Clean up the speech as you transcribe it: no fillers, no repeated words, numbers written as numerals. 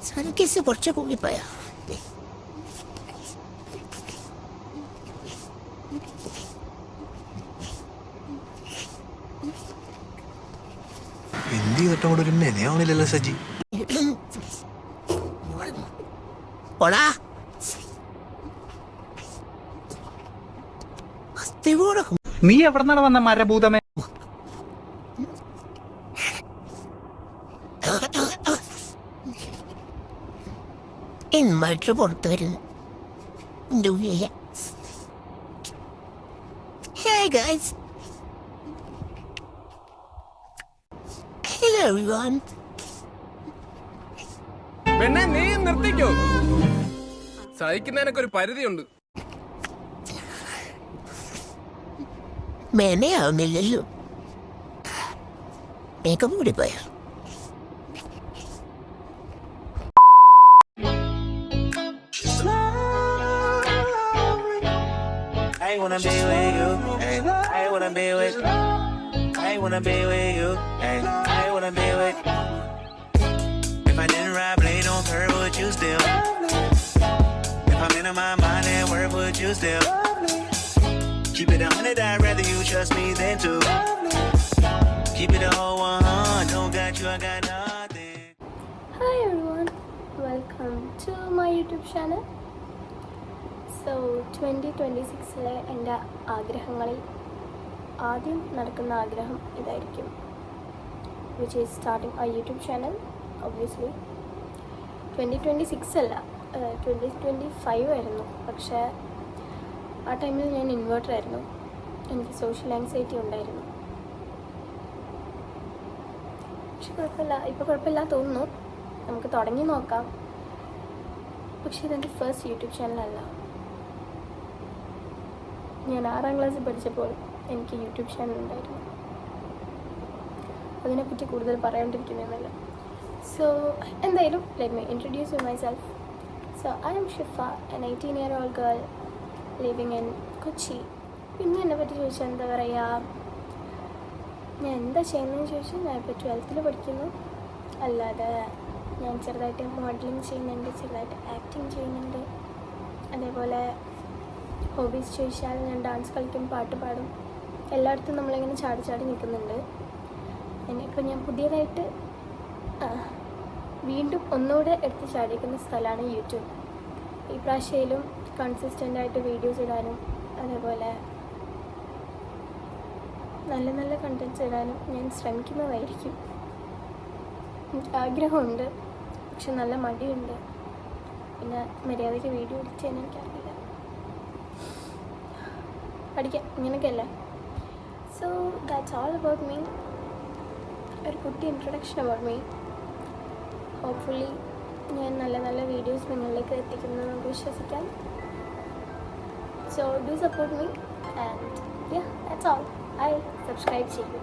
സൺകിസ് കുറച്ച് കൂടിപ്പോയാ. എന്ത് ചെയ്തിട്ടും കൂടെ ഒരു മെനയാവണില്ലല്ലോ സജി. പോടാ. നീ എവിടെന്നാണ് വന്ന മരഭൂതമേ? ഇൻവെർട്ടർ പുറത്ത് വരുന്നു. Hey guys. Hello everyone. പെണ്ണെ നീ നിർത്തിക്കോ, സഹിക്കുന്നതിനൊക്കെ ഒരു പരിധിയുണ്ട്. മെനയാവുന്നില്ലല്ലോ. മേക്കപ്പ് കൂടി പോയാ. I wanna be with you. Ay, I wanna be with. I wanna be with you. Ay, I wanna be with. If I didn't ride blade on curve, would you still? If I'm in my mind at work, would you still? Keep it 100, I'd rather you trust me than to. Keep it a whole 100, don't got you, I got nothing. Hi everyone, welcome to my YouTube channel. So 2026 എൻ്റെ ആഗ്രഹങ്ങളിൽ ആദ്യം നടക്കുന്ന ആഗ്രഹം ഇതായിരിക്കും, which is starting ആ YouTube channel. Obviously 2026 അല്ല, 2025 ആയിരുന്നു. പക്ഷേ ആ ടൈമിൽ ഞാൻ ഇൻവേർട്ടർ ആയിരുന്നു, എനിക്ക് സോഷ്യൽ ആങ്സൈറ്റി ഉണ്ടായിരുന്നു. പക്ഷെ കുഴപ്പമില്ല, ഇപ്പോൾ കുഴപ്പമില്ല തോന്നുന്നു. നമുക്ക് തുടങ്ങി നോക്കാം. പക്ഷേ ഇതെൻ്റെ ഫസ്റ്റ് യൂട്യൂബ് ചാനലല്ല. ഞാൻ 6ാം ക്ലാസ്സിൽ പഠിച്ചപ്പോൾ എനിക്ക് യൂട്യൂബ് ചാനൽ ഉണ്ടായിരുന്നു. അതിനെപ്പറ്റി കൂടുതൽ പറയാണ്ടിരിക്കുന്നതല്ല. സോ എന്തായാലും let me introduce you my self. So I M Shifa, an 18-year-old girl living in Kochi. പിന്നെ എന്നെ പറ്റി ചോദിച്ചാൽ എന്താ പറയുക, ഞാൻ എന്താ ചെയ്യുന്നതെന്ന് ചോദിച്ചാൽ ഞാൻ ഇപ്പോൾ 12th പഠിക്കുന്നു. അല്ലാതെ ഞാൻ ചെറുതായിട്ട് മോഡലിങ് ചെയ്യുന്നുണ്ട്, ചെറുതായിട്ട് ആക്ടിങ് ചെയ്യുന്നുണ്ട്. അതേപോലെ ഹോബീസ് ചോദിച്ചാൽ ഞാൻ ഡാൻസ് കളിക്കും, പാട്ട് പാടും. എല്ലായിടത്തും നമ്മളിങ്ങനെ ചാടി ചാടി നിൽക്കുന്നുണ്ട്. ഇനിയിപ്പോൾ ഞാൻ പുതിയതായിട്ട് വീണ്ടും ഒന്നുകൂടെ എടുത്ത് ചാടിക്കുന്ന സ്ഥലമാണ് യൂട്യൂബ്. ഈ പ്രാവശ്യയിലും കൺസിസ്റ്റൻ്റായിട്ട് വീഡിയോസ് ഇടാനും അതേപോലെ നല്ല നല്ല കണ്ടൻറ്റ്സ് ഇടാനും ഞാൻ ശ്രമിക്കുന്നതായിരിക്കും. എനിക്ക് ആഗ്രഹമുണ്ട്, പക്ഷെ നല്ല മടിയുണ്ട്. പിന്നെ മര്യാദയ്ക്ക് വീഡിയോ എഡിറ്റ് ചെയ്യാൻ എനിക്കറിയില്ല, പഠിക്കാം, ഇങ്ങനെയൊക്കെയല്ലേ. So that's all about me. ഒരു കുട്ടി ഇൻട്രൊഡക്ഷൻ അബൌട്ട് മീ. ഹോപ്പ്ഫുള്ളി ഞാൻ നല്ല നല്ല വീഡിയോസ് നിങ്ങളിലേക്ക് എത്തിക്കുന്നത് നമുക്ക് വിശ്വസിക്കാം. So do support me and yeah, that's all. I subscribe ചെയ്യൂ.